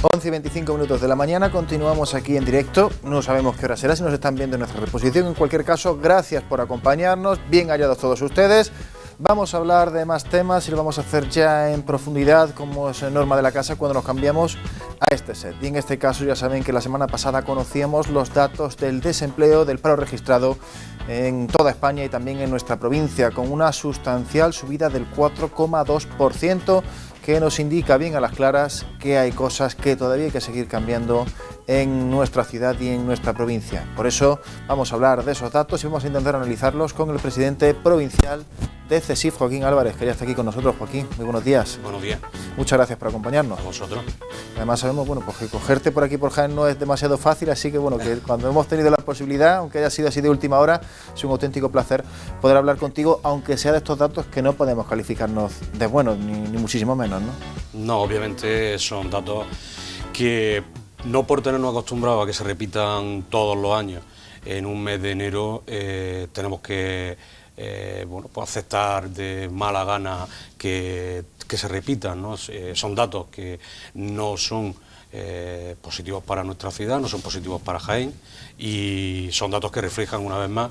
11:25 de la mañana, continuamos aquí en directo, no sabemos qué hora será si nos están viendo en nuestra reposición. En cualquier caso, gracias por acompañarnos, bien hallados todos ustedes. Vamos a hablar de más temas y lo vamos a hacer ya en profundidad, como es norma de la casa, cuando nos cambiamos a este set. Y en este caso ya saben que la semana pasada conocíamos los datos del desempleo, del paro registrado en toda España y también en nuestra provincia, con una sustancial subida del 4,2%, que nos indica bien a las claras que hay cosas que todavía hay que seguir cambiando en nuestra ciudad y en nuestra provincia. Por eso vamos a hablar de esos datos y vamos a intentar analizarlos con el presidente provincial de CESIF, Joaquín Álvarez, que ya está aquí con nosotros. Joaquín, muy buenos días. Buenos días. Muchas gracias por acompañarnos. A vosotros. Además sabemos, bueno, pues que cogerte por aquí por Jaén no es demasiado fácil, así que bueno, que cuando hemos tenido la posibilidad, aunque haya sido así de última hora, es un auténtico placer poder hablar contigo, aunque sea de estos datos que no podemos calificarnos de buenos, ni muchísimo menos, ¿no? No, obviamente son datos que, no por tenernos acostumbrados a que se repitan todos los años, en un mes de enero tenemos que pues aceptar de mala gana que se repitan, ¿no? Son datos que no son positivos para nuestra ciudad, no son positivos para Jaén, y son datos que reflejan una vez más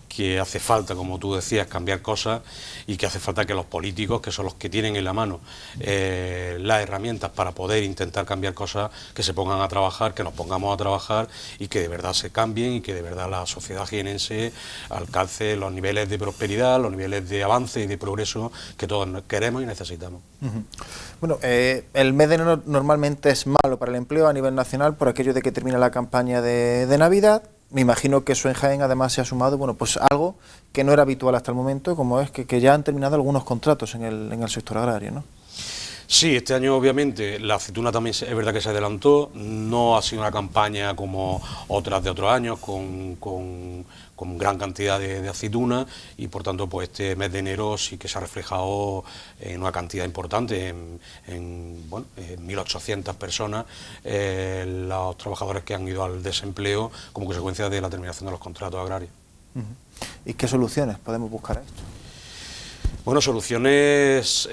que hace falta, como tú decías, cambiar cosas, y que hace falta que los políticos, que son los que tienen en la mano las herramientas para poder intentar cambiar cosas, que se pongan a trabajar, que nos pongamos a trabajar y que de verdad se cambien y que de verdad la sociedad jienense alcance los niveles de prosperidad, los niveles de avance y de progreso que todos queremos y necesitamos. Bueno, el mes de enero normalmente es malo para el empleo a nivel nacional por aquello de que termina la campaña de Navidad. Me imagino que eso en Jaén además se ha sumado, bueno, pues algo que no era habitual hasta el momento, como es que ya han terminado algunos contratos en el sector agrario, ¿no? Sí, este año obviamente la aceituna también es verdad que se adelantó, no ha sido una campaña como otras de otros años con gran cantidad de aceituna, y por tanto pues este mes de enero sí que se ha reflejado en una cantidad importante, en 1.800 personas, los trabajadores que han ido al desempleo como consecuencia de la terminación de los contratos agrarios. ¿Y qué soluciones podemos buscar a esto? Bueno, soluciones,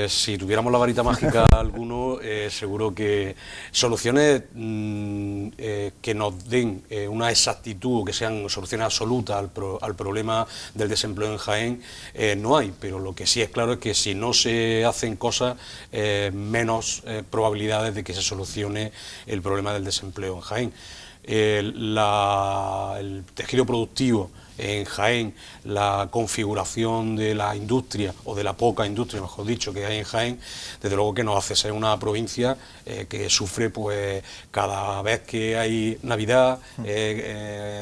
si tuviéramos la varita mágica alguno, seguro que soluciones que nos den una exactitud, que sean soluciones absolutas al problema del desempleo en Jaén, no hay, pero lo que sí es claro es que si no se hacen cosas, menos probabilidades de que se solucione el problema del desempleo en Jaén. El tejido productivo en Jaén, la configuración de la industria, o de la poca industria, mejor dicho, que hay en Jaén, desde luego que nos hace ser una provincia que sufre, pues, cada vez que hay Navidad,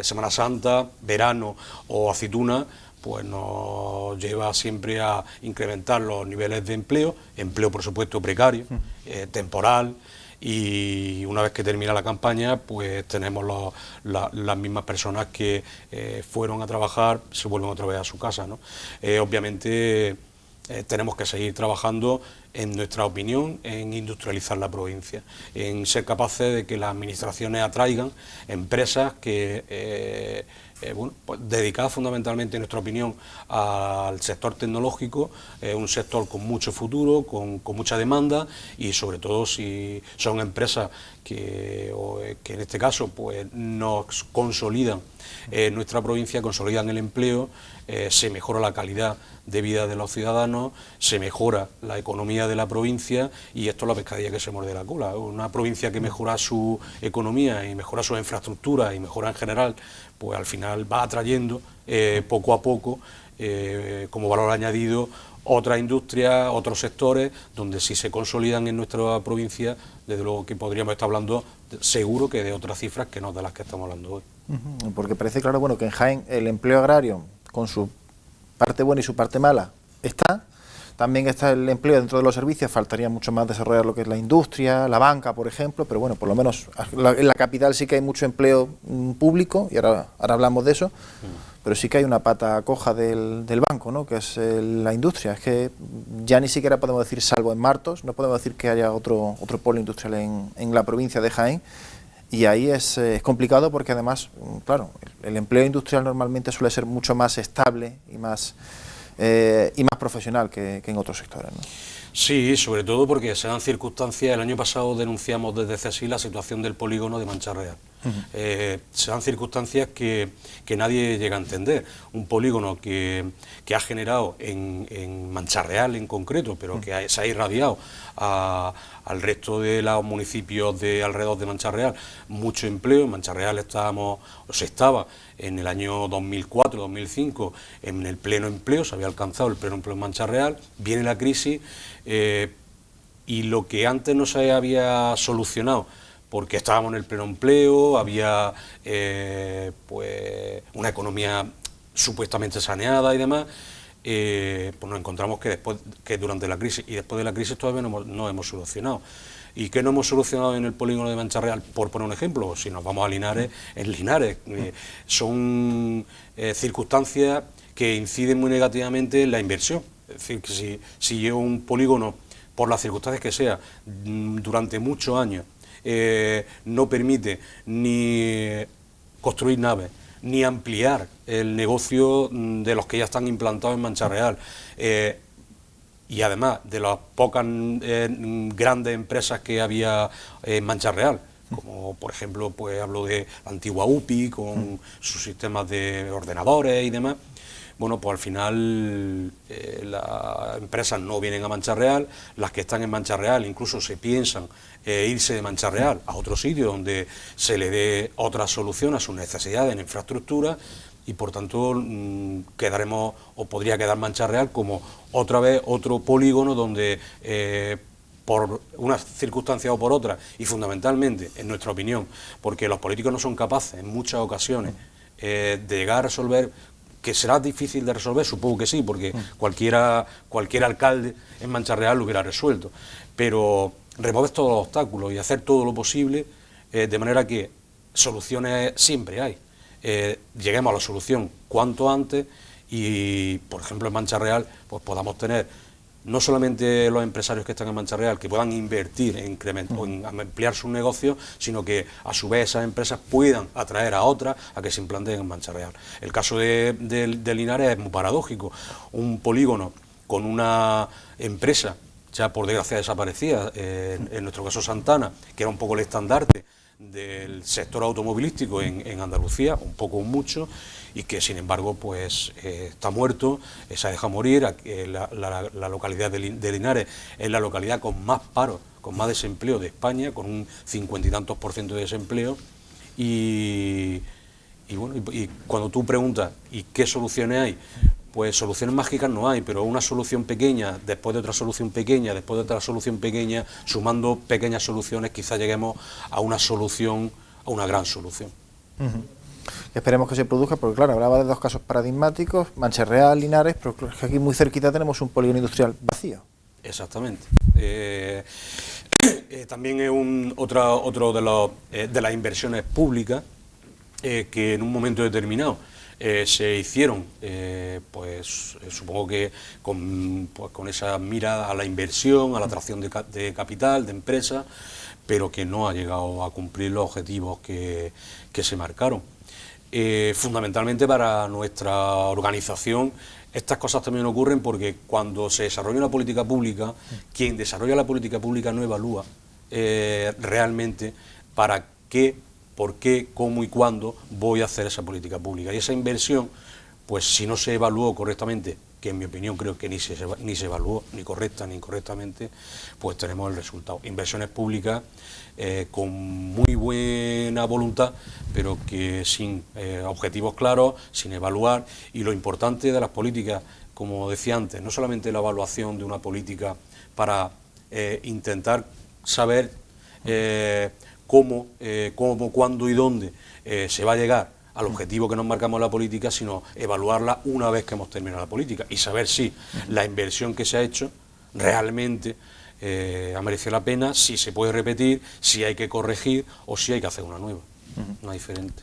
Semana Santa, verano o aceituna, pues nos lleva siempre a incrementar los niveles de empleo por supuesto precario, temporal. Y una vez que termina la campaña, pues tenemos las mismas personas que fueron a trabajar, se vuelven otra vez a su casa, ¿no? Obviamente tenemos que seguir trabajando, en nuestra opinión, en industrializar la provincia, en ser capaces de que las administraciones atraigan empresas que pues dedicadas fundamentalmente, en nuestra opinión, al sector tecnológico, un sector con mucho futuro, con mucha demanda, y sobre todo si son empresas que en este caso pues nos consolidan nuestra provincia, consolidan el empleo, se mejora la calidad de vida de los ciudadanos, se mejora la economía de la provincia, y esto es la pescadilla que se muerde la cola. Una provincia que mejora su economía y mejora sus infraestructuras y mejora en general, pues al final va atrayendo poco a poco como valor añadido otras industrias, otros sectores, donde si se consolidan en nuestra provincia, desde luego que podríamos estar hablando seguro que de otras cifras que no de las que estamos hablando hoy. Porque parece claro, bueno, que en Jaén el empleo agrario, con su parte buena y su parte mala, está. También está el empleo dentro de los servicios, faltaría mucho más desarrollar lo que es la industria, la banca, por ejemplo, pero bueno, por lo menos en la capital sí que hay mucho empleo público, y ahora hablamos de eso, pero sí que hay una pata coja del banco, ¿no?, que es la industria. Es que ya ni siquiera podemos decir, salvo en Martos, no podemos decir que haya otro polo industrial en la provincia de Jaén, y ahí es complicado porque además, claro, el empleo industrial normalmente suele ser mucho más estable y más profesional que en otros sectores, ¿no? Sí, sobre todo porque se dan circunstancias. El año pasado denunciamos desde CSI la situación del polígono de Mancha Real. Se dan circunstancias que nadie llega a entender. Un polígono que ha generado en Mancha Real en concreto, pero que se ha irradiado al resto de los municipios de alrededor de Mancha Real mucho empleo. En Mancha Real se estaba en el año 2004-2005 en el pleno empleo, se había alcanzado el pleno empleo en Mancha Real. Viene la crisis y lo que antes no se había solucionado, porque estábamos en el pleno empleo, había pues una economía supuestamente saneada y demás, pues nos encontramos que durante la crisis y después de la crisis todavía no hemos solucionado. ¿Y qué no hemos solucionado en el polígono de Mancha Real? Por poner un ejemplo, si nos vamos a Linares, en Linares son circunstancias que inciden muy negativamente en la inversión. Es decir, que si un polígono, por las circunstancias que sea, durante muchos años no permite ni construir naves, ni ampliar el negocio de los que ya están implantados en Mancha Real, y además de las pocas grandes empresas que había en Mancha Real, como por ejemplo, pues hablo de la antigua UPI con sus sistemas de ordenadores y demás. Bueno, pues al final las empresas no vienen a Mancha Real, las que están en Mancha Real incluso se piensan irse de Mancha Real a otro sitio donde se le dé otra solución a sus necesidades en infraestructura, y por tanto quedaremos, o podría quedar Mancha Real como otra vez otro polígono donde por una circunstancia o por otra, y fundamentalmente, en nuestra opinión, porque los políticos no son capaces en muchas ocasiones de llegar a resolver, que será difícil de resolver, supongo que sí, porque cualquier alcalde en Mancha Real lo hubiera resuelto, pero remover todos los obstáculos y hacer todo lo posible de manera que soluciones siempre hay. Lleguemos a la solución cuanto antes y, por ejemplo, en Mancha Real pues podamos tener no solamente los empresarios que están en Mancha Real que puedan invertir en ampliar sus negocios, sino que a su vez esas empresas puedan atraer a otras a que se implanten en Mancha Real. El caso de Linares es muy paradójico. Un polígono con una empresa ya por desgracia desaparecida, en nuestro caso Santana, que era un poco el estandarte del sector automovilístico en Andalucía, un poco o mucho, y que sin embargo pues está muerto, se ha dejado morir. La localidad de Linares es la localidad con más paro, con más desempleo de España, con un 50 y tantos % de desempleo, y bueno, y cuando tú preguntas ¿y qué soluciones hay? Pues soluciones mágicas no hay, pero una solución pequeña, después de otra solución pequeña, después de otra solución pequeña, sumando pequeñas soluciones, quizás lleguemos a una solución, a una gran solución. Esperemos que se produzca, porque claro, hablaba de dos casos paradigmáticos, Mancha Real, Linares, pero aquí muy cerquita tenemos un polígono industrial vacío. Exactamente. También es otro de las inversiones públicas que en un momento determinado se hicieron, pues supongo que con esa mira a la inversión, a la atracción de capital, de empresas, pero que no ha llegado a cumplir los objetivos que se marcaron. Fundamentalmente para nuestra organización estas cosas también ocurren porque cuando se desarrolla una política pública, quien desarrolla la política pública no evalúa realmente para qué, por qué, cómo y cuándo voy a hacer esa política pública. Y esa inversión, pues si no se evaluó correctamente, que en mi opinión creo que ni se evaluó, ni correcta ni incorrectamente, pues tenemos el resultado. Inversiones públicas con muy buena voluntad, pero que sin objetivos claros, sin evaluar. Y lo importante de las políticas, como decía antes, no solamente la evaluación de una política para intentar saber cómo, cuándo y dónde se va a llegar al objetivo que nos marcamos en la política, sino evaluarla una vez que hemos terminado la política y saber si la inversión que se ha hecho realmente ha merecido la pena, si se puede repetir, si hay que corregir o si hay que hacer una nueva, una diferente.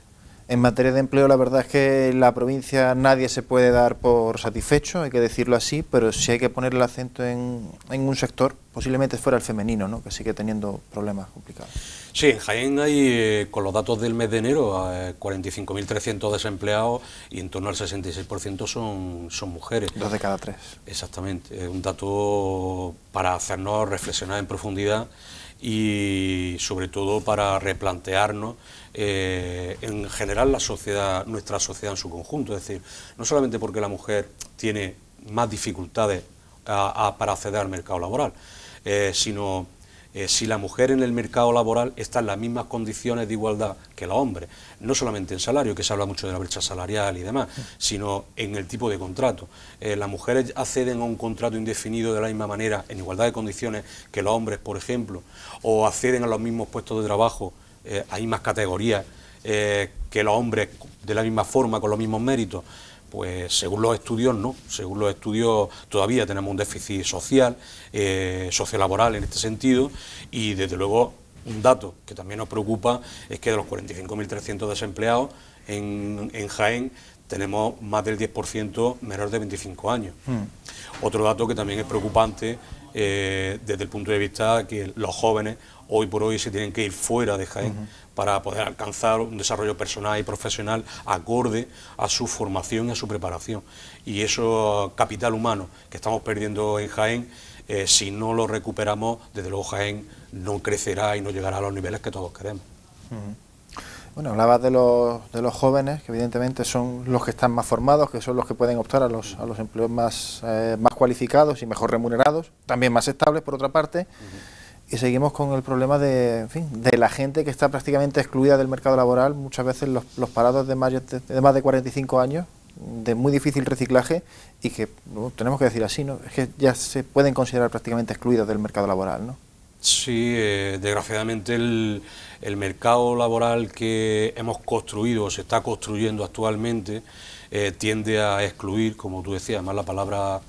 En materia de empleo, la verdad es que en la provincia nadie se puede dar por satisfecho, hay que decirlo así, pero sí hay que poner el acento en un sector, posiblemente fuera el femenino, ¿no?, que sigue teniendo problemas complicados. Sí, en Jaén hay, con los datos del mes de enero, 45.300 desempleados y en torno al 66% son mujeres. 2 de cada 3. Exactamente, es un dato para hacernos reflexionar en profundidad y sobre todo para replantearnos en general nuestra sociedad en su conjunto. Es decir, no solamente porque la mujer tiene más dificultades para acceder al mercado laboral, sino si la mujer en el mercado laboral está en las mismas condiciones de igualdad que los hombres, no solamente en salario, que se habla mucho de la brecha salarial y demás, sino en el tipo de contrato. Las mujeres acceden a un contrato indefinido de la misma manera, en igualdad de condiciones que los hombres, por ejemplo, o acceden a los mismos puestos de trabajo, a mismas categorías que los hombres, de la misma forma, con los mismos méritos. Pues según los estudios no, según los estudios todavía tenemos un déficit social, sociolaboral en este sentido, y desde luego un dato que también nos preocupa es que de los 45.300 desempleados en Jaén tenemos más del 10% menor de 25 años. Otro dato que también es preocupante desde el punto de vista que los jóvenes hoy por hoy se tienen que ir fuera de Jaén para poder alcanzar un desarrollo personal y profesional acorde a su formación y a su preparación. Y eso capital humano que estamos perdiendo en Jaén, si no lo recuperamos, desde luego Jaén no crecerá y no llegará a los niveles que todos queremos. Bueno, hablabas de los jóvenes, que evidentemente son los que están más formados, que son los que pueden optar a los empleos más cualificados y mejor remunerados, también más estables por otra parte. Y seguimos con el problema de la gente que está prácticamente excluida del mercado laboral, muchas veces los parados de más de 45 años, de muy difícil reciclaje, y que tenemos que decir así, ¿no?, es que ya se pueden considerar prácticamente excluidos del mercado laboral, ¿no? Sí, desgraciadamente el mercado laboral que hemos construido o se está construyendo actualmente tiende a excluir, como tú decías, además la palabra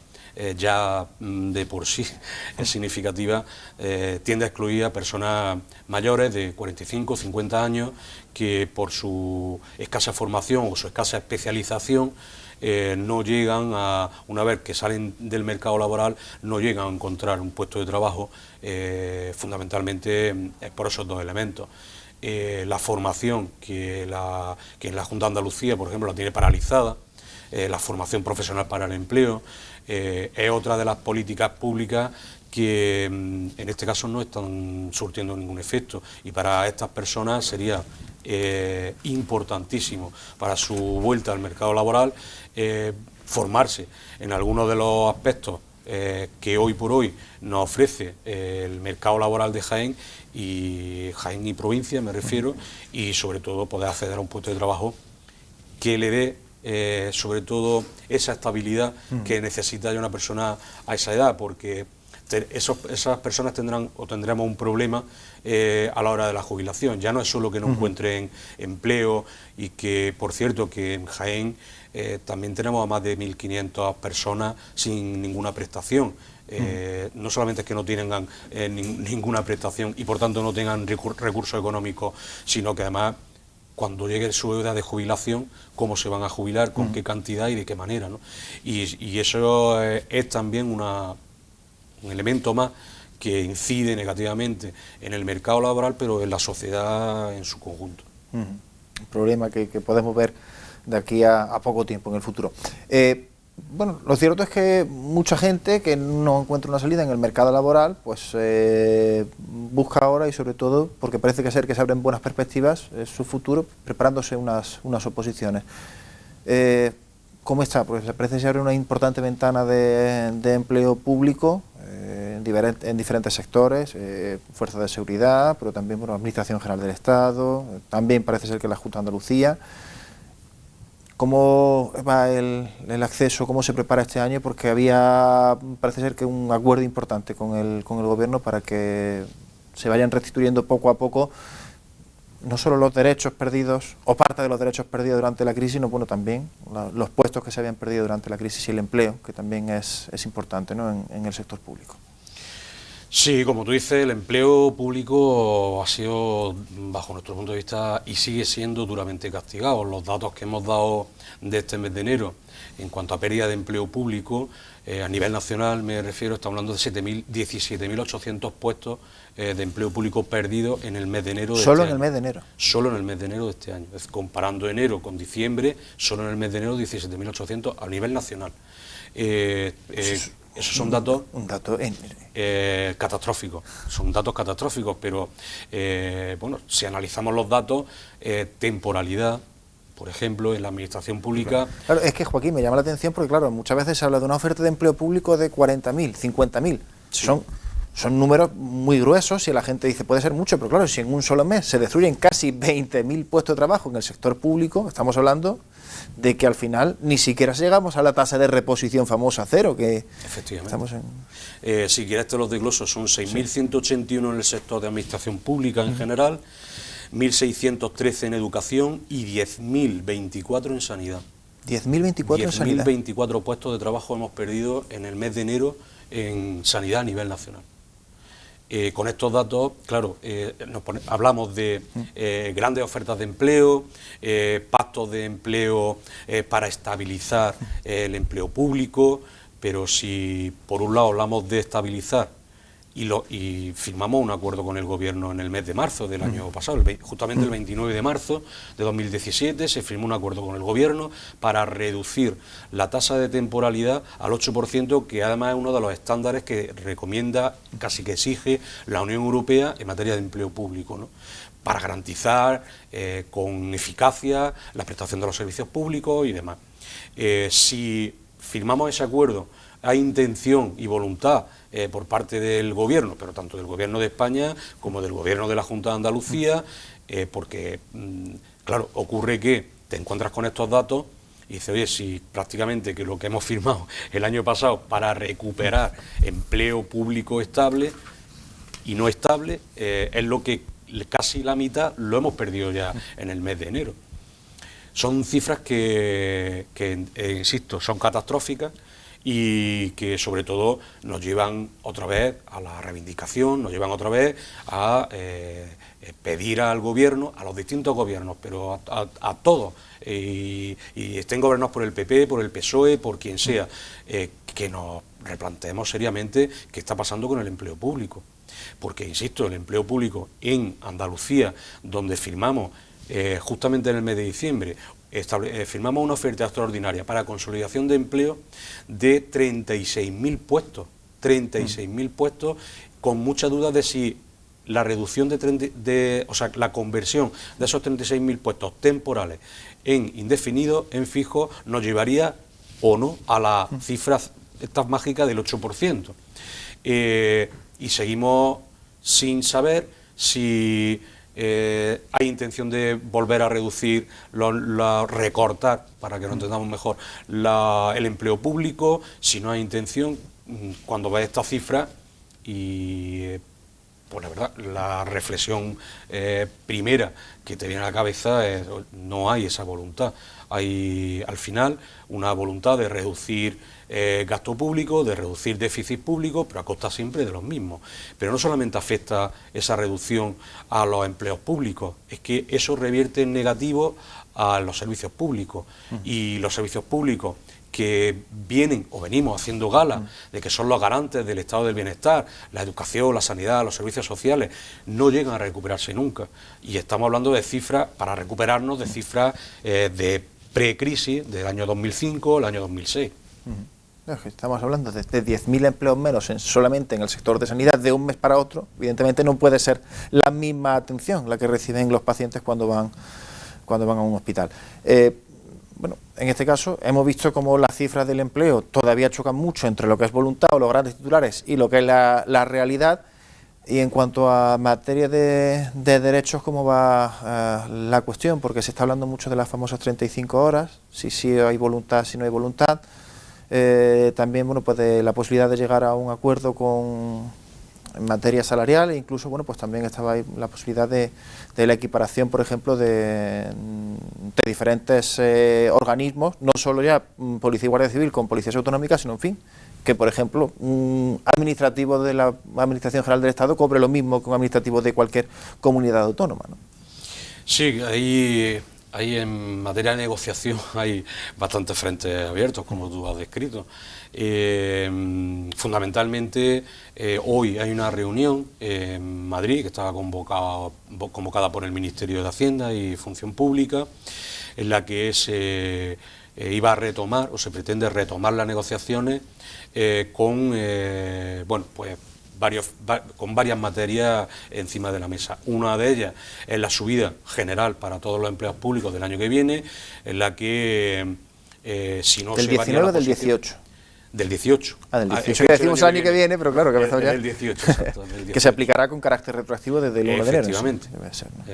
ya de por sí es significativa, tiende a excluir a personas mayores de 45, 50 años que por su escasa formación o su escasa especialización no llegan a, una vez que salen del mercado laboral, no llegan a encontrar un puesto de trabajo, fundamentalmente por esos dos elementos. La formación que en la Junta de Andalucía, por ejemplo, la tiene paralizada, la formación profesional para el empleo, es otra de las políticas públicas que en este caso no están surtiendo ningún efecto, y para estas personas sería importantísimo para su vuelta al mercado laboral formarse en algunos de los aspectos que hoy por hoy nos ofrece el mercado laboral de Jaén y provincia, me refiero, y sobre todo poder acceder a un puesto de trabajo que le dé sobre todo esa estabilidad que necesita ya una persona a esa edad, porque esas personas tendremos un problema a la hora de la jubilación. Ya no es solo que no encuentren empleo, y que, por cierto, que en Jaén también tenemos a más de 1.500 personas sin ninguna prestación. No solamente es que no tengan ninguna prestación y por tanto no tengan recursos económicos, sino que además, cuando llegue su edad de jubilación, cómo se van a jubilar, con qué cantidad y de qué manera, ¿no? Y eso es también un elemento más que incide negativamente en el mercado laboral, pero en la sociedad en su conjunto. Un problema que podemos ver de aquí a poco tiempo, en el futuro. Bueno, lo cierto es que mucha gente que no encuentra una salida en el mercado laboral, pues busca ahora, y sobre todo porque parece que se abren buenas perspectivas, su futuro, preparándose unas oposiciones. ¿Cómo está? Pues parece que se abre una importante ventana de empleo público en diferentes sectores, fuerzas de seguridad, pero también por la Administración General del Estado, también parece ser que la Junta de Andalucía. ¿Cómo va el acceso? ¿Cómo se prepara este año? Porque parece ser que un acuerdo importante con el Gobierno para que se vayan restituyendo poco a poco no solo los derechos perdidos, o parte de los derechos perdidos durante la crisis, sino bueno, también los puestos que se habían perdido durante la crisis y el empleo, que también es importante, ¿no?, en el sector público. Sí, como tú dices, el empleo público ha sido, bajo nuestro punto de vista, y sigue siendo duramente castigado. Los datos que hemos dado de este mes de enero, en cuanto a pérdida de empleo público, a nivel nacional me refiero, estamos hablando de 17.800 puestos de empleo público perdidos en el mes de enero de este año. ¿Solo en el mes de enero? Solo en el mes de enero de este año. Es comparando enero con diciembre, solo en el mes de enero 17.800 a nivel nacional. Esos son datos catastróficos, son datos catastróficos, pero bueno, si analizamos los datos, temporalidad, por ejemplo, en la administración pública... Claro, es que, Joaquín, me llama la atención porque, claro, muchas veces se habla de una oferta de empleo público de 40.000, 50.000. Sí. Son números muy gruesos y la gente dice, puede ser mucho, pero claro, si en un solo mes se destruyen casi 20.000 puestos de trabajo en el sector público, estamos hablando de que al final ni siquiera llegamos a la tasa de reposición famosa cero, que efectivamente estamos en... si quieres te los desgloso, son 6.181 en el sector de administración pública en general, 1.613 en educación y 10.024 en sanidad. 10.024 en sanidad. 10.024 puestos de trabajo hemos perdido en el mes de enero en sanidad a nivel nacional. Con estos datos, claro, hablamos de grandes ofertas de empleo, pactos de empleo para estabilizar el empleo público, pero si por un lado hablamos de estabilizar y firmamos un acuerdo con el Gobierno en el mes de marzo del año pasado, justamente el 29 de marzo de 2017, se firmó un acuerdo con el Gobierno para reducir la tasa de temporalidad al 8%, que además es uno de los estándares que recomienda, casi que exige, la Unión Europea en materia de empleo público, ¿no?, para garantizar con eficacia la prestación de los servicios públicos y demás. Si firmamos ese acuerdo, hay intención y voluntad por parte del Gobierno, pero tanto del Gobierno de España como del Gobierno de la Junta de Andalucía, porque, claro, ocurre que te encuentras con estos datos y dices, oye, si prácticamente que lo que hemos firmado el año pasado para recuperar empleo público estable y no estable, es lo que casi la mitad lo hemos perdido ya en el mes de enero. Son cifras que insisto, son catastróficas, y que sobre todo nos llevan otra vez a la reivindicación, nos llevan otra vez a pedir al Gobierno, a los distintos gobiernos, pero a todos, y estén gobernados por el PP, por el PSOE, por quien sea, que nos replanteemos seriamente qué está pasando con el empleo público. Porque, insisto, el empleo público en Andalucía, donde firmamos justamente en el mes de diciembre, firmamos una oferta extraordinaria para consolidación de empleo de 36.000 puestos, 36.000 puestos, con mucha duda de si la reducción o sea, la conversión de esos 36.000 puestos temporales en indefinidos, en fijos, nos llevaría o no a la cifra esta mágica del 8%. Y seguimos sin saber si hay intención de volver a reducir, recortar, para que lo entendamos mejor, el empleo público, si no hay intención, cuando ves esta cifra y pues la verdad, la reflexión primera que te viene a la cabeza es no hay esa voluntad. Hay al final una voluntad de reducir gasto público, de reducir déficit público, pero a costa siempre de los mismos. Pero no solamente afecta esa reducción a los empleos públicos, es que eso revierte en negativo a los servicios públicos. Y los servicios públicos que vienen o venimos haciendo gala de que son los garantes del estado del bienestar, la educación, la sanidad, los servicios sociales, no llegan a recuperarse nunca. Y estamos hablando de cifras, para recuperarnos, de cifras de precrisis del año 2005, el año 2006. Estamos hablando de 10.000 empleos menos solamente en el sector de sanidad de un mes para otro. Evidentemente no puede ser la misma atención la que reciben los pacientes cuando van a un hospital. Bueno, en este caso hemos visto cómo las cifras del empleo todavía chocan mucho entre lo que es voluntad o los grandes titulares y lo que es la realidad. Y en cuanto a materia de derechos, ¿cómo va la cuestión? Porque se está hablando mucho de las famosas 35 horas, si hay voluntad, si no hay voluntad. También, bueno, pues de la posibilidad de llegar a un acuerdo en materia salarial, e incluso, bueno, pues también estaba ahí la posibilidad de la equiparación, por ejemplo, de diferentes organismos, no solo ya Policía y Guardia Civil con policías autonómicas, sino, en fin, que, por ejemplo, un administrativo de la Administración General del Estado cobre lo mismo que un administrativo de cualquier comunidad autónoma, ¿no? Sí, ahí en materia de negociación hay bastantes frentes abiertos, como tú has descrito. Fundamentalmente, hoy hay una reunión en Madrid que estaba convocada por el Ministerio de Hacienda y Función Pública, en la que se iba a retomar, o se pretende retomar las negociaciones con varias materias encima de la mesa. Una de ellas es la subida general para todos los empleados públicos del año que viene, en la que si no ¿Del se varía 19 o la del posición, 18? Del 18. Del 18, que decimos el año que viene, pero claro, que empezado ya. Del 18, exacto. Del 18. Que se aplicará con carácter retroactivo desde el 1 de enero. Efectivamente. Debe ser, ¿no?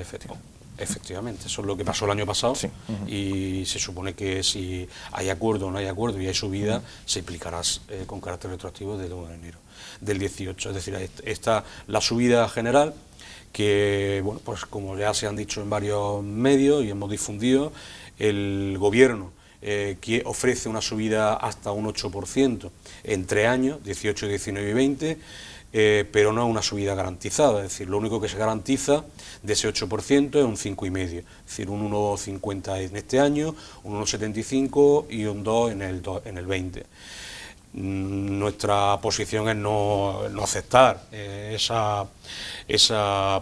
Efectivamente, eso es lo que pasó el año pasado, sí. Y se supone que si hay acuerdo o no hay acuerdo y hay subida, se aplicará con carácter retroactivo desde el 1 de enero del 18. Es decir, está la subida general que, bueno, pues como ya se han dicho en varios medios y hemos difundido, el Gobierno que ofrece una subida hasta un 8% en 3 años, 18, 19 y 20, pero no es una subida garantizada, es decir, lo único que se garantiza de ese 8% es un 5,5%, es decir, un 1,50 en este año, un 1,75 y un 2 en el 20. Nuestra posición es no aceptar esa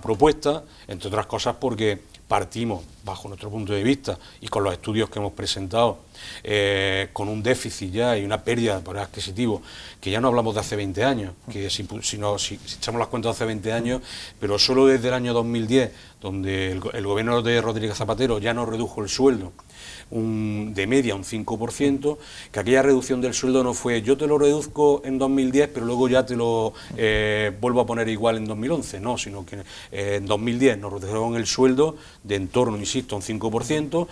propuesta, entre otras cosas porque partimos, bajo nuestro punto de vista y con los estudios que hemos presentado, con un déficit ya y una pérdida de poder adquisitivo, que ya no hablamos de hace 20 años, que si echamos las cuentas de hace 20 años, pero solo desde el año 2010, donde el gobierno de Rodríguez Zapatero ya nos redujo el sueldo de media un 5%, que aquella reducción del sueldo no fue yo te lo reduzco en 2010 pero luego ya te lo vuelvo a poner igual en 2011, no, sino que en 2010 nos redujeron el sueldo de en torno, insisto, un 5%,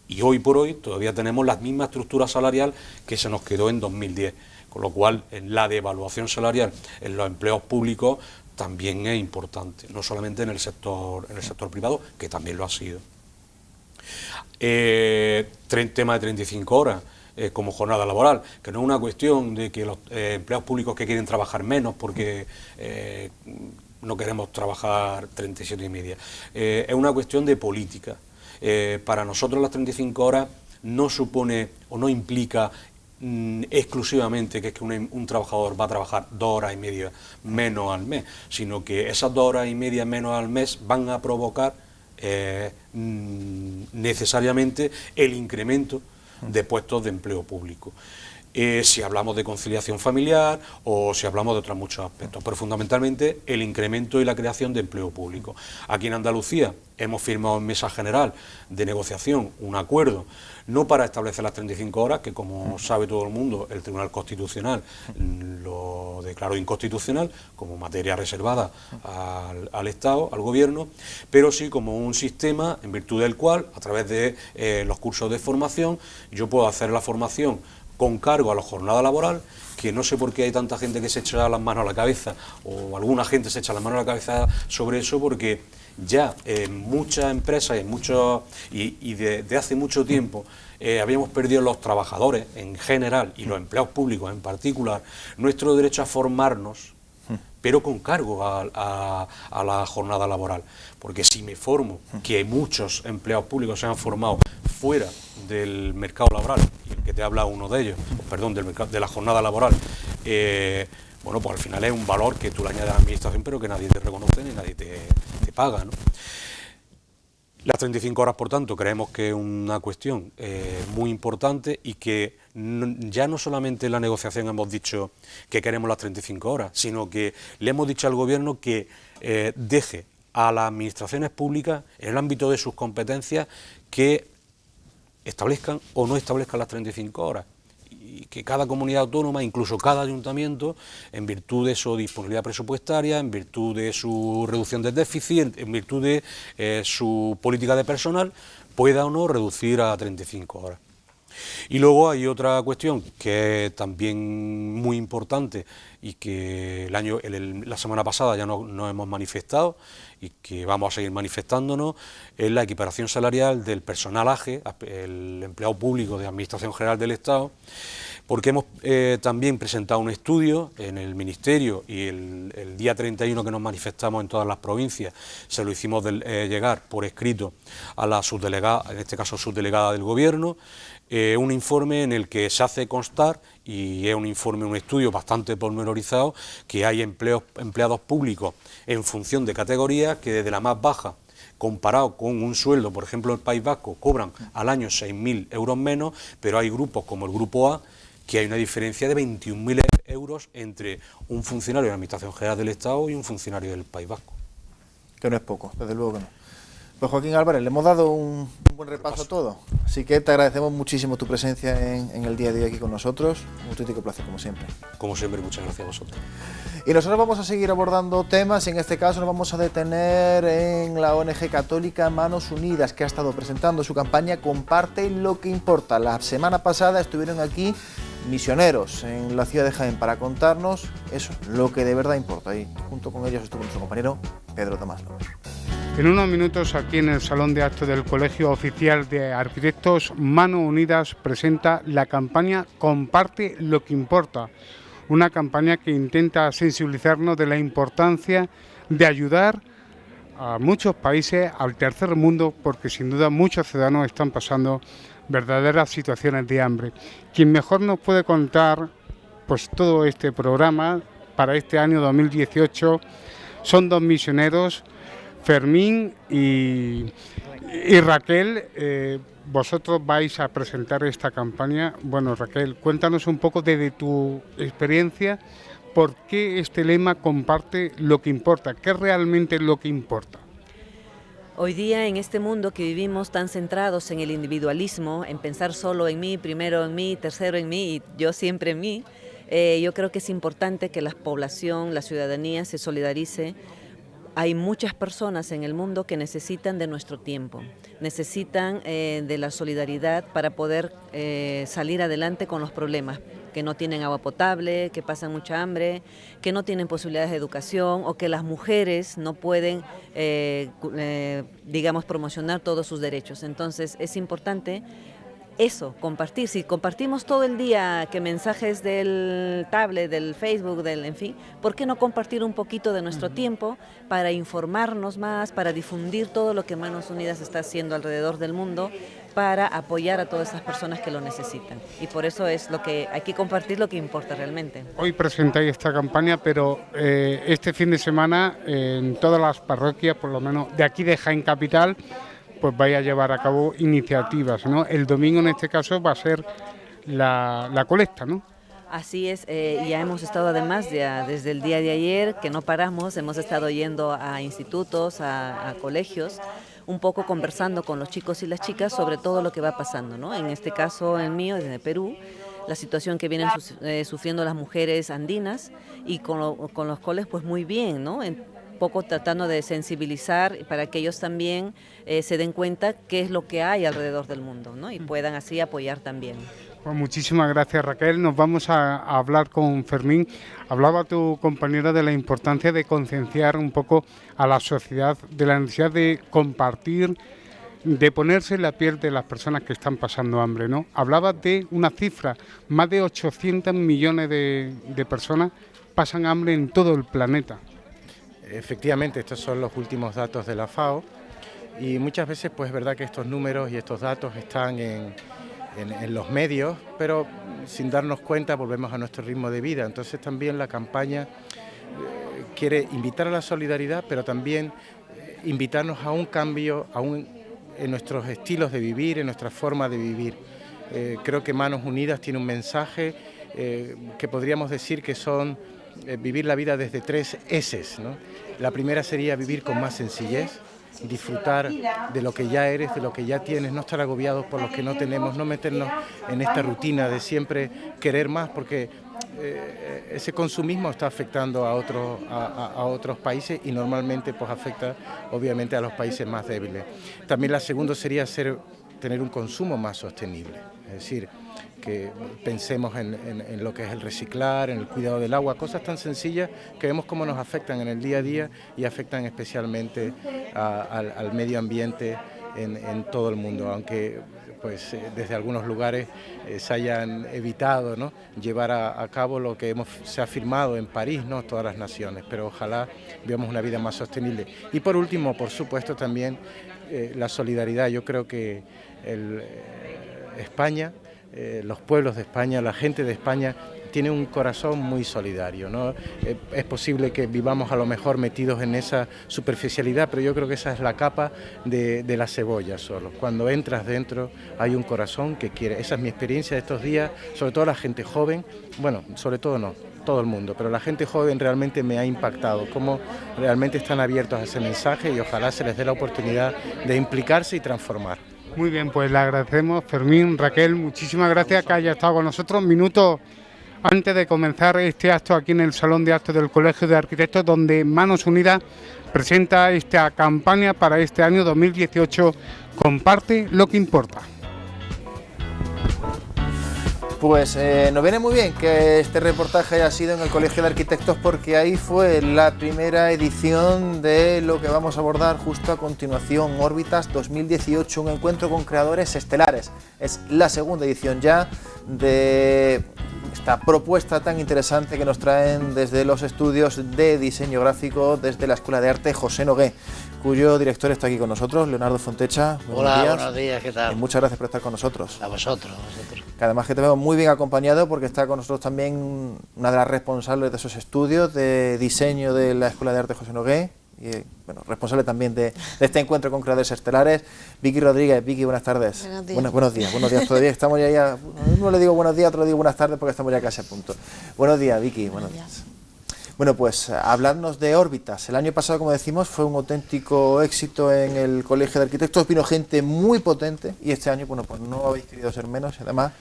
y hoy por hoy todavía tenemos la misma estructura salarial que se nos quedó en 2010, con lo cual la devaluación salarial en los empleos públicos también es importante, no solamente en el sector privado, que también lo ha sido. Tema de 35 horas como jornada laboral, que no es una cuestión de que los empleados públicos que quieren trabajar menos porque no queremos trabajar 37,5. Es una cuestión de política. Para nosotros las 35 horas no supone o no implica exclusivamente que es que un trabajador va a trabajar 2 horas y media menos al mes, sino que esas 2 horas y media menos al mes van a provocar necesariamente el incremento de puestos de empleo público. Si hablamos de conciliación familiar o si hablamos de otros muchos aspectos, pero fundamentalmente el incremento y la creación de empleo público. Aquí en Andalucía hemos firmado en mesa general de negociación un acuerdo, no para establecer las 35 horas, que como sabe todo el mundo, el Tribunal Constitucional lo declaró inconstitucional como materia reservada al Estado, al Gobierno, pero sí como un sistema en virtud del cual, a través de los cursos de formación, yo puedo hacer la formación con cargo a la jornada laboral, que no sé por qué hay tanta gente que se echa las manos a la cabeza, o alguna gente se echa las manos a la cabeza sobre eso, porque ya muchas empresas y desde hace mucho tiempo habíamos perdido los trabajadores en general y los empleados públicos en particular nuestro derecho a formarnos, pero con cargo a la jornada laboral, porque si me formo, que muchos empleados públicos se han formado fuera del mercado laboral, y el que te habla uno de ellos, perdón, de la jornada laboral, bueno, pues al final es un valor que tú le añades a la administración, pero que nadie te reconoce ni nadie te paga, ¿no? Las 35 horas, por tanto, creemos que es una cuestión muy importante y que ya no solamente en la negociación hemos dicho que queremos las 35 horas, sino que le hemos dicho al Gobierno que deje a las administraciones públicas, en el ámbito de sus competencias, que establezcan o no establezcan las 35 horas. Y que cada comunidad autónoma, incluso cada ayuntamiento, en virtud de su disponibilidad presupuestaria, en virtud de su reducción del déficit, en virtud de su política de personal, pueda o no reducir a 35 horas. Y luego hay otra cuestión que es también muy importante y que la semana pasada ya nos hemos manifestado y que vamos a seguir manifestándonos, es la equiparación salarial del personal AGE, el empleado público de Administración General del Estado, Porque hemos también presentado un estudio en el Ministerio y el día 31 que nos manifestamos en todas las provincias, se lo hicimos llegar por escrito a la subdelegada, en este caso subdelegada del Gobierno, un informe en el que se hace constar, y es un informe, un estudio bastante pormenorizado, que hay empleados públicos en función de categorías que desde la más baja, comparado con un sueldo, por ejemplo, en el País Vasco, cobran al año 6.000 euros menos, pero hay grupos como el Grupo A, que hay una diferencia de 21.000 euros entre un funcionario de la Administración General del Estado y un funcionario del País Vasco. Que no es poco, desde luego que no. Pues Joaquín Álvarez, le hemos dado un buen repaso a todo, así que te agradecemos muchísimo tu presencia en el día de hoy aquí con nosotros, un auténtico placer como siempre. Como siempre, muchas gracias a vosotros. Y nosotros vamos a seguir abordando temas, y en este caso nos vamos a detener en la ONG católica Manos Unidas, que ha estado presentando su campaña Comparte lo que importa. La semana pasada estuvieron aquí misioneros en la ciudad de Jaén para contarnos eso, lo que de verdad importa, y junto con ellos estuvo nuestro compañero Pedro Tomás López. En unos minutos, aquí en el Salón de Actos del Colegio Oficial de Arquitectos, Manos Unidas presenta la campaña Comparte lo que importa, una campaña que intenta sensibilizarnos de la importancia de ayudar a muchos países, al tercer mundo, porque sin duda muchos ciudadanos están pasando verdaderas situaciones de hambre. Quien mejor nos puede contar pues todo este programa para este año 2018 son dos misioneros, Fermín y Raquel. Vosotros vais a presentar esta campaña. Bueno, Raquel, cuéntanos un poco desde tu experiencia, ¿por qué este lema comparte lo que importa? ¿Qué realmente es lo que importa? Hoy día, en este mundo que vivimos tan centrados en el individualismo, en pensar solo en mí, primero en mí, tercero en mí y yo siempre en mí, yo creo que es importante que la población, la ciudadanía se solidarice. Hay muchas personas en el mundo que necesitan de nuestro tiempo, necesitan de la solidaridad para poder salir adelante con los problemas, que no tienen agua potable, que pasan mucha hambre, que no tienen posibilidades de educación o que las mujeres no pueden, digamos, promocionar todos sus derechos. Entonces es importante eso, compartir. Si compartimos todo el día que mensajes del tablet, del Facebook, en fin, ¿por qué no compartir un poquito de nuestro tiempo para informarnos más, para difundir todo lo que Manos Unidas está haciendo alrededor del mundo, para apoyar a todas esas personas que lo necesitan? Y por eso es lo que hay que compartir, lo que importa realmente. Hoy presentáis esta campaña, pero este fin de semana en todas las parroquias, por lo menos de aquí de Jaén Capital, pues vaya a llevar a cabo iniciativas, ¿no? El domingo en este caso va a ser la colecta, ¿no? Así es, ya hemos estado además desde el día de ayer, que no paramos, hemos estado yendo a institutos, a colegios, un poco conversando con los chicos y las chicas sobre todo lo que va pasando, ¿no? En este caso, el mío, desde Perú, la situación que vienen sufriendo las mujeres andinas, y con los coles pues muy bien, ¿no? Poco tratando de sensibilizar para que ellos también se den cuenta qué es lo que hay alrededor del mundo, ¿no? Y puedan así apoyar también. Pues muchísimas gracias, Raquel. Nos vamos a hablar con Fermín. Hablaba tu compañera de la importancia de concienciar un poco a la sociedad de la necesidad de compartir, de ponerse en la piel de las personas que están pasando hambre, ¿no? Hablaba de una cifra, más de 800 millones de personas pasan hambre en todo el planeta. Efectivamente, estos son los últimos datos de la FAO, y muchas veces pues es verdad que estos números y estos datos están en los medios, pero sin darnos cuenta volvemos a nuestro ritmo de vida. Entonces también la campaña quiere invitar a la solidaridad, pero también invitarnos a un cambio en nuestros estilos de vivir, en nuestra forma de vivir. Creo que Manos Unidas tiene un mensaje que podríamos decir que son vivir la vida desde 3 S's, ¿no? La primera sería vivir con más sencillez, disfrutar de lo que ya eres, de lo que ya tienes, no estar agobiados por lo que no tenemos, no meternos en esta rutina de siempre querer más, porque ese consumismo está afectando a otros países, y normalmente pues afecta obviamente a los países más débiles. También la segunda sería tener un consumo más sostenible, es decir, que pensemos en lo que es el reciclar, en el cuidado del agua, cosas tan sencillas que vemos cómo nos afectan en el día a día y afectan especialmente al medio ambiente en todo el mundo, aunque pues desde algunos lugares se hayan evitado, ¿no?, llevar a cabo lo que se ha firmado en París, ¿no?, todas las naciones, pero ojalá vivamos una vida más sostenible. Y por último, por supuesto, también la solidaridad. Yo creo que España, los pueblos de España, la gente de España tiene un corazón muy solidario, ¿no? Es posible que vivamos a lo mejor metidos en esa superficialidad, pero yo creo que esa es la capa de la cebolla solo. Cuando entras dentro hay un corazón que quiere. Esa es mi experiencia de estos días, sobre todo la gente joven, bueno, sobre todo no, todo el mundo, pero la gente joven realmente me ha impactado, cómo realmente están abiertos a ese mensaje y ojalá se les dé la oportunidad de implicarse y transformar. Muy bien, pues le agradecemos, Fermín, Raquel, muchísimas gracias que haya estado con nosotros. Minutos antes de comenzar este acto aquí en el Salón de Actos del Colegio de Arquitectos, donde Manos Unidas presenta esta campaña para este año 2018, Comparte lo que importa. Pues nos viene muy bien que este reportaje haya sido en el Colegio de Arquitectos, porque ahí fue la primera edición de lo que vamos a abordar justo a continuación, Órbitas 2018, un encuentro con creadores estelares. Es la segunda edición ya de esta propuesta tan interesante que nos traen desde los estudios de diseño gráfico, desde la Escuela de Arte José Nogué, cuyo director está aquí con nosotros, Leonardo Fontecha. Hola, buenos días, ¿qué tal? Y muchas gracias por estar con nosotros. A vosotros. Que además que te vemos muy bien acompañado, porque está con nosotros también una de las responsables de esos estudios de diseño de la Escuela de Arte José Nogué, y bueno, responsable también de este encuentro con creadores estelares, Vicky Rodríguez. Vicky, buenas tardes. Buenos días. Buenos días todavía, estamos ya, uno le digo buenos días, otro le digo buenas tardes porque estamos ya casi a punto. Buenos días, Vicky, buenos días. Bueno, pues hablarnos de Órbitas. El año pasado, como decimos, fue un auténtico éxito en el Colegio de Arquitectos, vino gente muy potente y este año, bueno, pues no habéis querido ser menos y además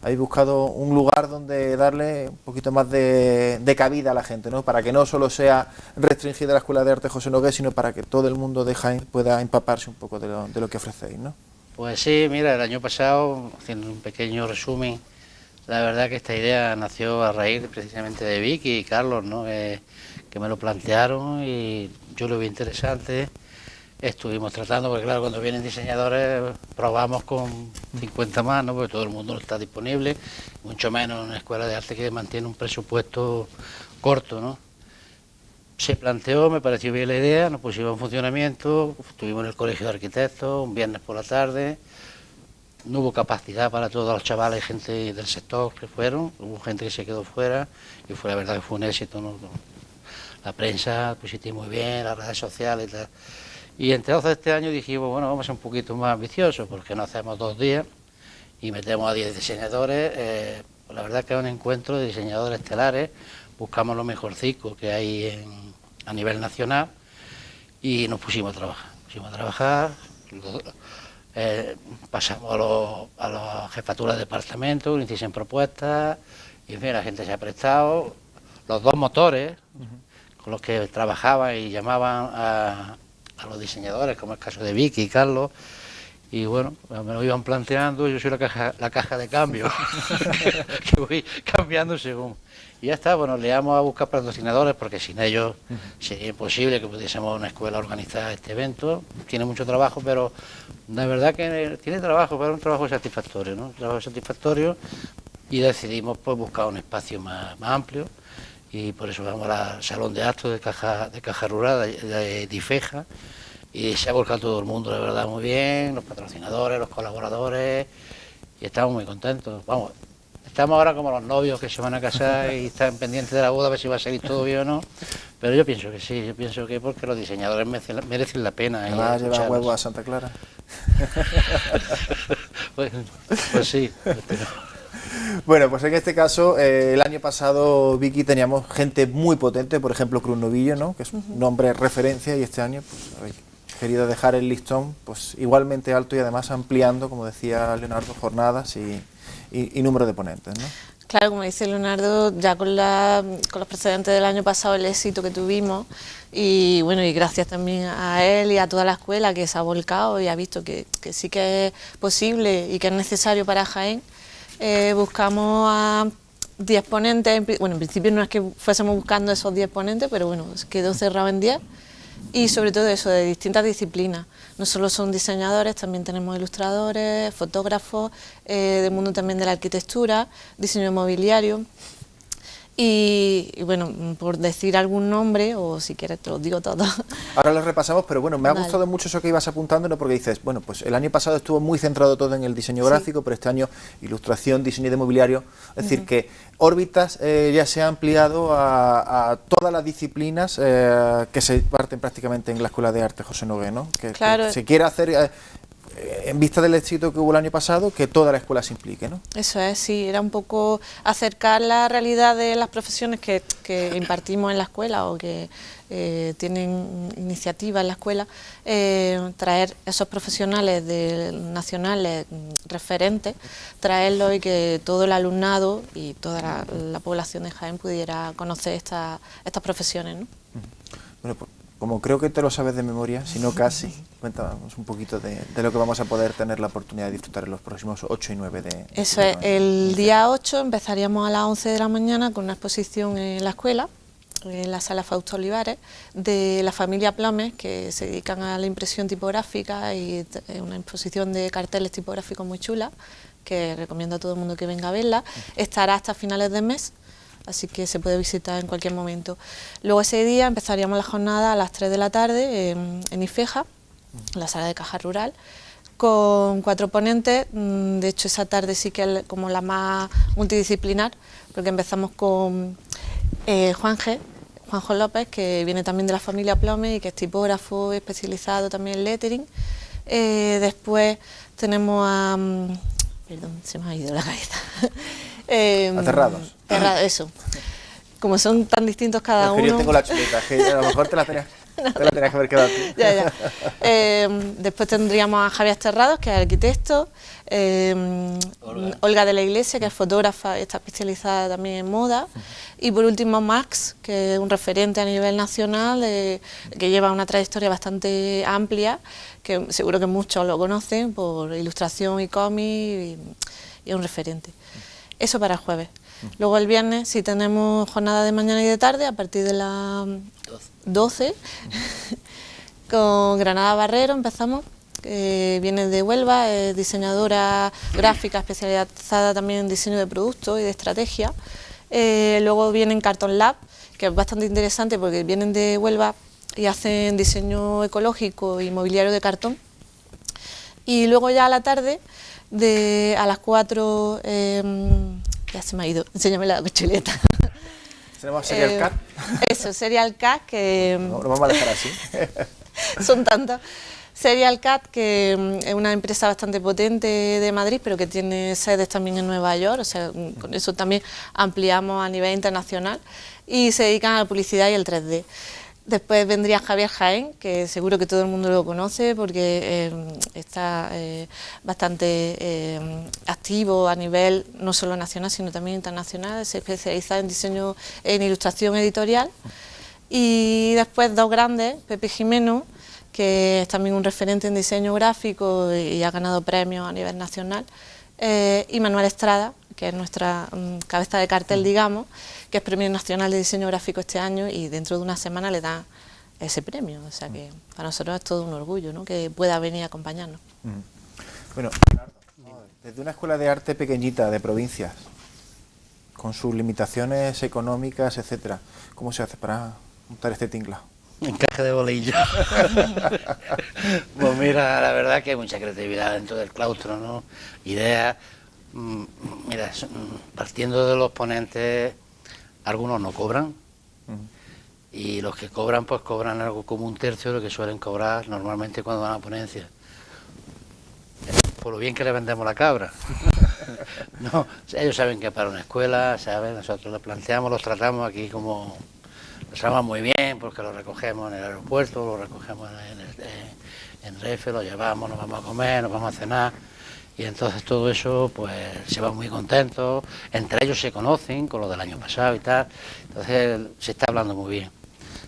habéis buscado un lugar donde darle un poquito más de cabida a la gente, ¿no? Para que no solo sea restringida la Escuela de Arte José Nogué, sino para que todo el mundo de Jaén pueda empaparse un poco de lo que ofrecéis, ¿no? Pues sí, mira, el año pasado, haciendo un pequeño resumen, la verdad que esta idea nació a raíz precisamente de Vicky y Carlos, ¿no? Que me lo plantearon y yo lo vi interesante. Estuvimos tratando, porque claro, cuando vienen diseñadores probamos con 50 más, ¿no?, porque todo el mundo no está disponible, mucho menos en una escuela de arte que mantiene un presupuesto corto, ¿no? Se planteó, me pareció bien la idea, nos pusimos en funcionamiento, estuvimos en el Colegio de Arquitectos un viernes por la tarde, no hubo capacidad para todos los chavales y gente del sector que fueron, hubo gente que se quedó fuera y fue la verdad que fue un éxito, ¿no? La prensa pusiste muy bien, las redes sociales y tal. Y entonces este año dijimos, bueno, vamos a ser un poquito más ambiciosos, porque no hacemos 2 días y metemos a 10 diseñadores. Pues la verdad que es un encuentro de diseñadores estelares, buscamos lo mejorcico que hay a nivel nacional y nos pusimos a trabajar. Pasamos a las jefaturas de departamento, nos hicieron propuestas y en fin, la gente se ha prestado. Los 2 motores con los que trabajaban y llamaban a los diseñadores, como el caso de Vicky y Carlos, y bueno, me lo iban planteando, yo soy la caja de cambio, que voy cambiando según. Y ya está, bueno, le vamos a buscar patrocinadores, porque sin ellos sería imposible que pudiésemos una escuela organizar este evento. Tiene mucho trabajo, pero la verdad que tiene trabajo, pero es un trabajo satisfactorio, ¿no? Un trabajo satisfactorio, y decidimos pues buscar un espacio más amplio, y por eso vamos al Salón de Actos de Caja Rural de Ifeja, y se ha volcado todo el mundo, la verdad, muy bien, los patrocinadores, los colaboradores, y estamos muy contentos. Vamos, estamos ahora como los novios que se van a casar y están pendientes de la boda a ver si va a salir todo bien o no, pero yo pienso que sí, yo pienso que porque los diseñadores merecen la pena. ¿Vas a llevar huevo a Santa Clara? pues sí. Bueno, pues en este caso, el año pasado, Vicky, teníamos gente muy potente, por ejemplo, Cruz Novillo, ¿no?, que es un nombre de referencia, y este año pues habéis querido dejar el listón pues igualmente alto y además ampliando, como decía Leonardo, jornadas y número de ponentes, ¿no? Claro, como dice Leonardo, ya con los precedentes del año pasado, el éxito que tuvimos, y bueno, y gracias también a él y a toda la escuela que se ha volcado y ha visto que sí que es posible y que es necesario para Jaén. Buscamos a 10 ponentes, bueno, en principio no es que fuésemos buscando esos 10 ponentes, pero bueno, quedó cerrado en 10, y sobre todo eso, de distintas disciplinas. No solo son diseñadores, también tenemos ilustradores, fotógrafos, del mundo también de la arquitectura, diseño mobiliario. Y bueno, por decir algún nombre, o si quieres te los digo todos. Ahora los repasamos, pero bueno, me ha Vale. gustado mucho eso que ibas apuntando, ¿no? Porque dices, bueno, pues el año pasado estuvo muy centrado todo en el diseño gráfico, pero este año ilustración, diseño de mobiliario, es decir, que órbitas ya se ha ampliado a todas las disciplinas que se parten prácticamente en la Escuela de Arte José Nogué, ¿no? Que se quiere hacer, en vista del éxito que hubo el año pasado, que toda la escuela se implique, ¿no? Eso es, sí, era un poco acercar la realidad de las profesiones que impartimos en la escuela o que tienen iniciativa en la escuela, traer esos profesionales nacionales referentes, traerlos y que todo el alumnado y toda la población de Jaén pudiera conocer estas profesiones, ¿no? Bueno, pues, como creo que te lo sabes de memoria, si no casi, cuéntanos un poquito de lo que vamos a poder tener la oportunidad de disfrutar en los próximos 8 y 9 de... Eso es, el día 8 empezaríamos a las 11 de la mañana con una exposición en la escuela, en la sala Fausto Olivares, de la familia Plames, que se dedican a la impresión tipográfica y una exposición de carteles tipográficos muy chula, que recomiendo a todo el mundo que venga a verla. Estará hasta finales de mes, así que se puede visitar en cualquier momento. Luego ese día empezaríamos la jornada a las 3 de la tarde en Ifeja, en la sala de caja rural, con 4 ponentes. De hecho esa tarde sí que es como la más multidisciplinar, porque empezamos con Juanjo López, que viene también de la familia Plome y que es tipógrafo especializado también en lettering. Después tenemos a... perdón, se me ha ido la cabeza. Aterrados. Eso. Como son tan distintos cada uno. Yo tengo la chuleta, que a lo mejor te la tenías que haber quedado tú. Ya. Después tendríamos a Javier Terrados, que es arquitecto, Olga de la Iglesia, que es fotógrafa, está especializada también en moda, y por último Max, que es un referente a nivel nacional, que lleva una trayectoria bastante amplia, que seguro que muchos lo conocen por ilustración y cómic, y es un referente. Eso para el jueves. Luego el viernes sí tenemos jornada de mañana y de tarde a partir de las 12 con Granada Barrero empezamos, viene de Huelva, es diseñadora gráfica especializada también en diseño de productos y de estrategia. Luego vienen Carton Lab, que es bastante interesante porque vienen de Huelva y hacen diseño ecológico y mobiliario de cartón. Y luego ya a la tarde, a las 4... ya se me ha ido, enséñame la chuleta. ¿Tenemos Serial Cat? Eso, Serial Cat, que... No, lo vamos a dejar así. Son tantos. Serial Cat, que es una empresa bastante potente de Madrid, pero que tiene sedes también en Nueva York, o sea, con eso también ampliamos a nivel internacional, y se dedican a la publicidad y el 3D. Después vendría Javier Jaén, que seguro que todo el mundo lo conoce porque está bastante activo a nivel no solo nacional sino también internacional, se especializa en diseño, en ilustración editorial. Y después dos grandes, Pepe Jimeno, que es también un referente en diseño gráfico y ha ganado premios a nivel nacional, y Manuel Estrada, que es nuestra cabeza de cartel, digamos, que es Premio Nacional de Diseño Gráfico este año y dentro de una semana le dan ese premio, o sea que para nosotros es todo un orgullo, ¿no?, que pueda venir a acompañarnos. Bueno, desde una escuela de arte pequeñita de provincias, con sus limitaciones económicas, etcétera, ¿cómo se hace para montar este tinglado? Encaje de bolillo. Pues mira, la verdad que hay mucha creatividad dentro del claustro, ¿no? Ideas. Mira, partiendo de los ponentes, algunos no cobran, y los que cobran, pues cobran algo como un tercio de lo que suelen cobrar normalmente cuando van a ponencia. Por lo bien que le vendemos la cabra. No, ellos saben que para una escuela, saben, nosotros los planteamos, los tratamos aquí como... Los tratamos muy bien porque los recogemos en el aeropuerto, los recogemos en Renfe, los llevamos, nos vamos a comer, nos vamos a cenar. Y entonces todo eso, pues se van muy contentos, entre ellos se conocen con lo del año pasado y tal, entonces se está hablando muy bien.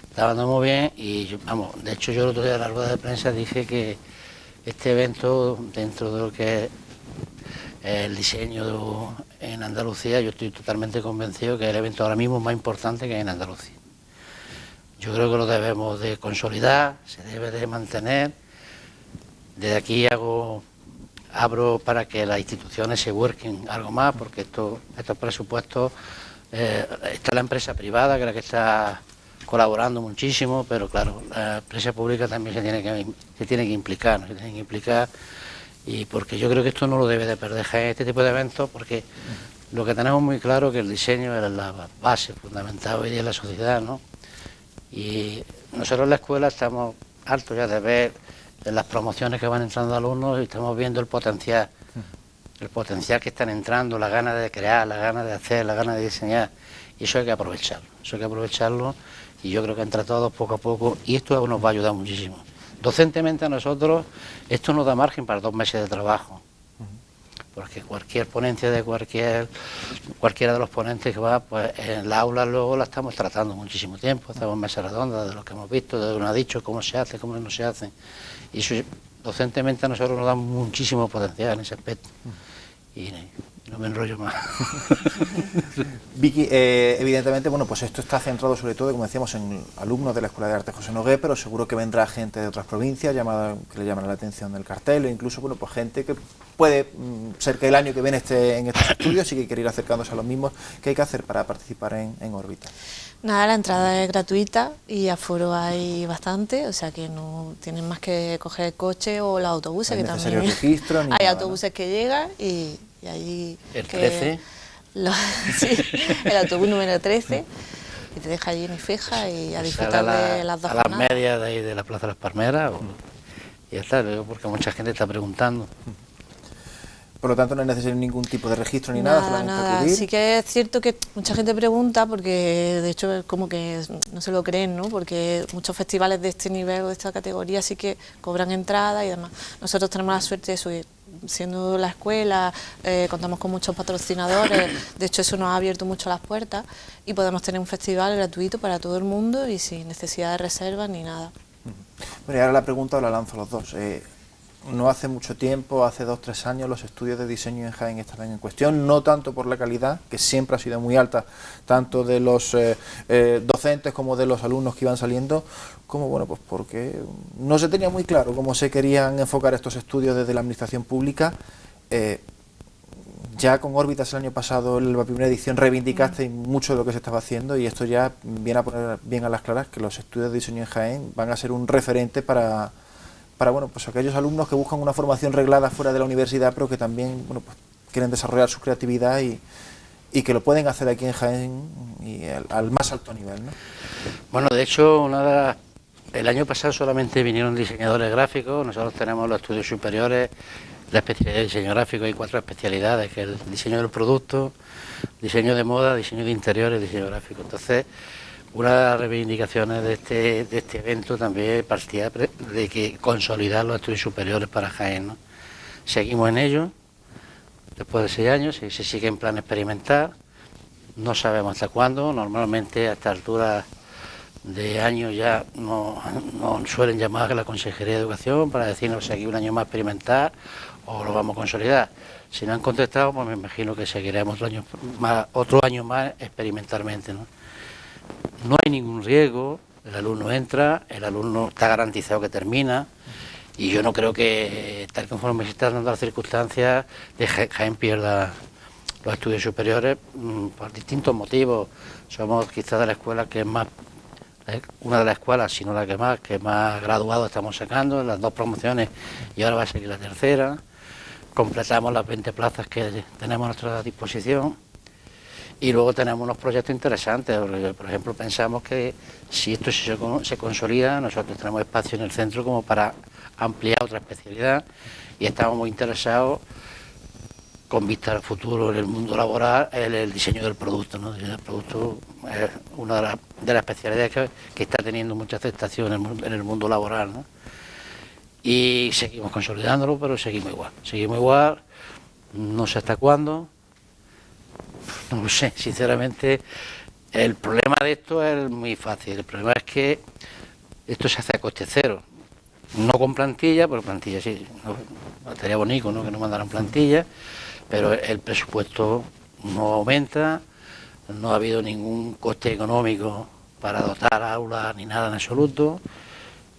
Está hablando muy bien y, vamos, de hecho yo el otro día en la rueda de prensa dije que este evento, dentro de lo que es el diseño en Andalucía, yo estoy totalmente convencido que es el evento ahora mismo más importante que hay en Andalucía. yo creo que lo debemos de consolidar, se debe de mantener. Desde aquí abro para que las instituciones se vuelquen algo más, porque estos presupuestos, está la empresa privada, que es la que está colaborando muchísimo, pero claro, la empresa pública también se tiene que implicar, ¿no? Se tiene que implicar, y porque yo creo que esto no lo debe de perder Jaén, este tipo de eventos, porque lo que tenemos muy claro es que el diseño es la base fundamental hoy día en la sociedad, ¿no? Y nosotros en la escuela estamos hartos ya de ver en las promociones que van entrando alumnos, y estamos viendo el potencial que están entrando, la ganas de crear, la ganas de hacer, la ganas de diseñar, y eso hay que aprovecharlo, y yo creo que entre todos poco a poco, y esto nos va a ayudar muchísimo. Docentemente a nosotros esto nos da margen para 2 meses de trabajo, porque cualquier ponencia de cualquiera de los ponentes que va, pues en la aula luego la estamos tratando muchísimo tiempo, hacemos mesas redondas de lo que hemos visto, de lo que nos ha dicho, cómo se hace, cómo no se hace, y eso docentemente a nosotros nos da muchísimo potencial en ese aspecto. Y no me enrollo más. Vicky, evidentemente, bueno, pues esto está centrado sobre todo, como decíamos, en alumnos de la Escuela de Arte José Nogué, pero seguro que vendrá gente de otras provincias que le llaman la atención del cartel, e incluso, bueno, pues gente que puede ser que el año que viene esté en estos estudios y que quiere ir acercándose a los mismos. ¿Qué hay que hacer para participar en órbita? Nada, la entrada es gratuita y aforo hay bastante, o sea que no tienen más que coger el coche o los autobuses, No que es necesario también registro, ni hay nada, autobuses, ¿no?, que llegan y ahí... El 13. Sí, el autobús número 13, y te deja allí en Ifeja y a disfrutar de las dos jornadas. A las medias de ahí de la Plaza de las Palmeras, y ya está, porque mucha gente está preguntando. Por lo tanto, no es necesario ningún tipo de registro ni nada, solamente acudir. Sí que es cierto que mucha gente pregunta, porque de hecho es como que no se lo creen, ¿no? Porque muchos festivales de este nivel o de esta categoría sí que cobran entrada y demás. Nosotros tenemos la suerte de eso, que siendo la escuela, contamos con muchos patrocinadores, de hecho eso nos ha abierto mucho las puertas y podemos tener un festival gratuito para todo el mundo y sin necesidad de reservas ni nada. Bueno, y ahora la pregunta la lanzo a los dos. No hace mucho tiempo, hace 2 o 3 años, los estudios de diseño en Jaén estaban en cuestión, no tanto por la calidad, que siempre ha sido muy alta, tanto de los docentes como de los alumnos que iban saliendo, como bueno, pues porque no se tenía muy claro cómo se querían enfocar estos estudios desde la administración pública. Ya con órbitas el año pasado, en la primera edición, reivindicaste mucho de lo que se estaba haciendo, y esto ya viene a poner bien a las claras que los estudios de diseño en Jaén van a ser un referente para bueno, pues aquellos alumnos que buscan una formación reglada fuera de la universidad, pero que también, bueno, pues quieren desarrollar su creatividad y que lo pueden hacer aquí en Jaén y al más alto nivel, ¿no? Bueno, de hecho, el año pasado solamente vinieron diseñadores gráficos. Nosotros tenemos los estudios superiores, la especialidad de diseño gráfico, hay 4 especialidades, que es el diseño del producto, diseño de moda, diseño de interiores y diseño gráfico. Entonces, una de las reivindicaciones de este evento también partía de que consolidar los estudios superiores para Jaén, ¿no? Seguimos en ello, después de 6 años, se sigue en plan experimental, no sabemos hasta cuándo, normalmente a esta altura de año ya nos suelen llamar a la Consejería de Educación para decirnos si aquí un año más experimental o lo vamos a consolidar. Si no han contestado, pues me imagino que seguiremos otro año más experimentalmente, ¿no? No hay ningún riesgo, el alumno entra, el alumno está garantizado que termina, y yo no creo que, tal conforme se están dando las circunstancias, de Jaén pierda los estudios superiores por distintos motivos. Somos quizás de la escuela que es más, una de las escuelas, si no la que más graduados estamos sacando en las 2 promociones, y ahora va a seguir la tercera. Completamos las 20 plazas que tenemos a nuestra disposición. Y luego tenemos unos proyectos interesantes, porque, por ejemplo, pensamos que si esto se consolida, nosotros tenemos espacio en el centro como para ampliar otra especialidad, y estamos muy interesados, con vista al futuro en el mundo laboral, el diseño del producto, ¿no? El diseño del producto es una de las especialidades que está teniendo mucha aceptación en el mundo laboral, ¿no? Y seguimos consolidándolo, pero seguimos igual, no sé hasta cuándo. No lo sé, sinceramente. El problema de esto es muy fácil. El problema es que esto se hace a coste cero, no con plantilla, porque plantilla sí, no, estaría bonito, ¿no?, que no mandaran plantilla, pero el presupuesto no aumenta, no ha habido ningún coste económico para dotar aulas ni nada en absoluto.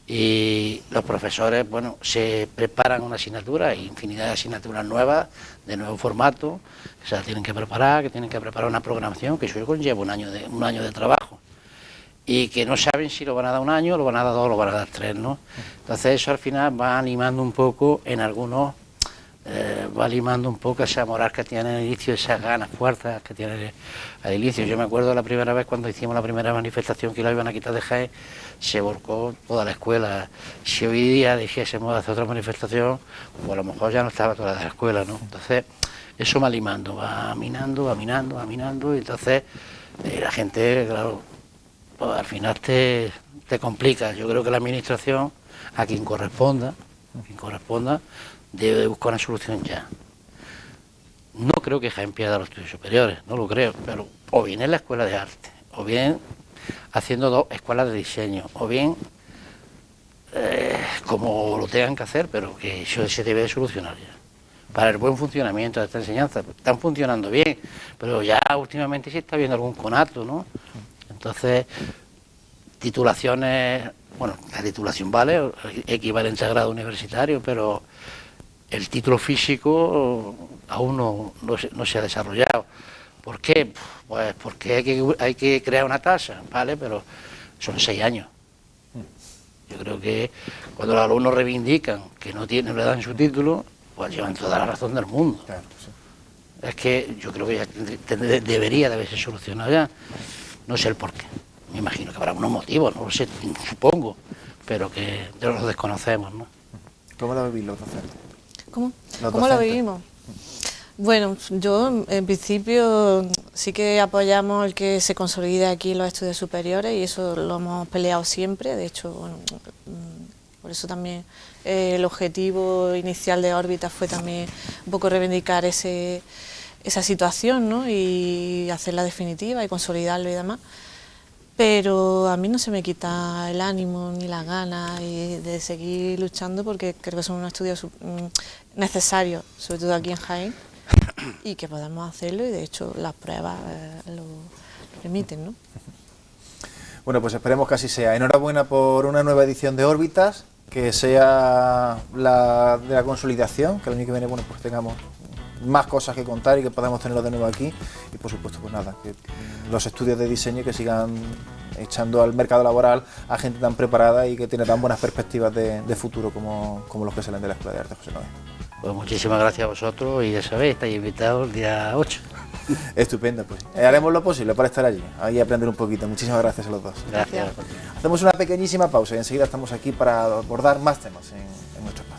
Y los profesores, bueno, se preparan una asignatura, hay infinidad de asignaturas nuevas, de nuevo formato, que se las tienen que preparar, una programación, que eso conlleva un año de trabajo, y que no saben si lo van a dar un año, lo van a dar 2, lo van a dar 3, ¿no? Entonces eso al final va animando un poco en algunos, va limando un poco esa moral que tiene al inicio, esas ganas fuertes que tiene al inicio. Yo me acuerdo la primera vez cuando hicimos la primera manifestación que la iban a quitar de Jaén, se volcó toda la escuela. Si hoy día dijésemos de hacer otra manifestación, pues a lo mejor ya no estaba toda la escuela, ¿no? Entonces eso va limando, va minando, y entonces la gente, claro, pues al final te complica. Yo creo que la administración, a quien corresponda, debe buscar una solución ya. No creo que Jaén pierda los estudios superiores, no lo creo, pero o bien en la escuela de arte, o bien haciendo 2 escuelas de diseño, o bien como lo tengan que hacer, pero que eso se debe de solucionar ya. Para el buen funcionamiento de esta enseñanza, están funcionando bien, pero ya últimamente sí está habiendo algún conato, ¿no? Entonces, titulaciones, bueno, la titulación vale, equivalente a grado universitario, pero el título físico aún no se ha desarrollado. ¿Por qué? Pues porque hay que crear una tasa, ¿vale? Pero son 6 años. Yo creo que cuando los alumnos reivindican que no le dan su título, pues llevan toda la razón del mundo. Claro, sí. Es que yo creo que ya debería de haberse solucionado ya. No sé el porqué. Me imagino que habrá unos motivos, no lo sé, supongo, pero que los desconocemos, ¿no? ¿Cómo lo vivís los docentes? ¿Cómo lo vivimos? Bueno, yo en principio sí que apoyamos el que se consolide aquí los estudios superiores y eso lo hemos peleado siempre. De hecho, bueno, por eso también el objetivo inicial de órbita fue también un poco reivindicar esa situación, ¿no? Y hacerla definitiva y consolidarlo y demás. Pero a mí no se me quita el ánimo ni las ganas de seguir luchando porque creo que son unos estudios necesarios, sobre todo aquí en Jaén, y que podamos hacerlo y de hecho las pruebas lo permiten, ¿no? Bueno, pues esperemos que así sea. Enhorabuena por una nueva edición de Órbitas, que sea la de la consolidación, que el año que viene, bueno, pues tengamos más cosas que contar y que podamos tenerlo de nuevo aquí y por supuesto pues nada, que los estudios de diseño que sigan echando al mercado laboral a gente tan preparada y que tiene tan buenas perspectivas de futuro como los que salen de la Escuela de Arte José Noé. Pues muchísimas gracias a vosotros y ya sabéis, estáis invitados el día 8. Estupendo, pues haremos lo posible para estar allí y aprender un poquito. Muchísimas gracias a los dos. Gracias. Hacemos una pequeñísima pausa y enseguida estamos aquí para abordar más temas en nuestro espacio.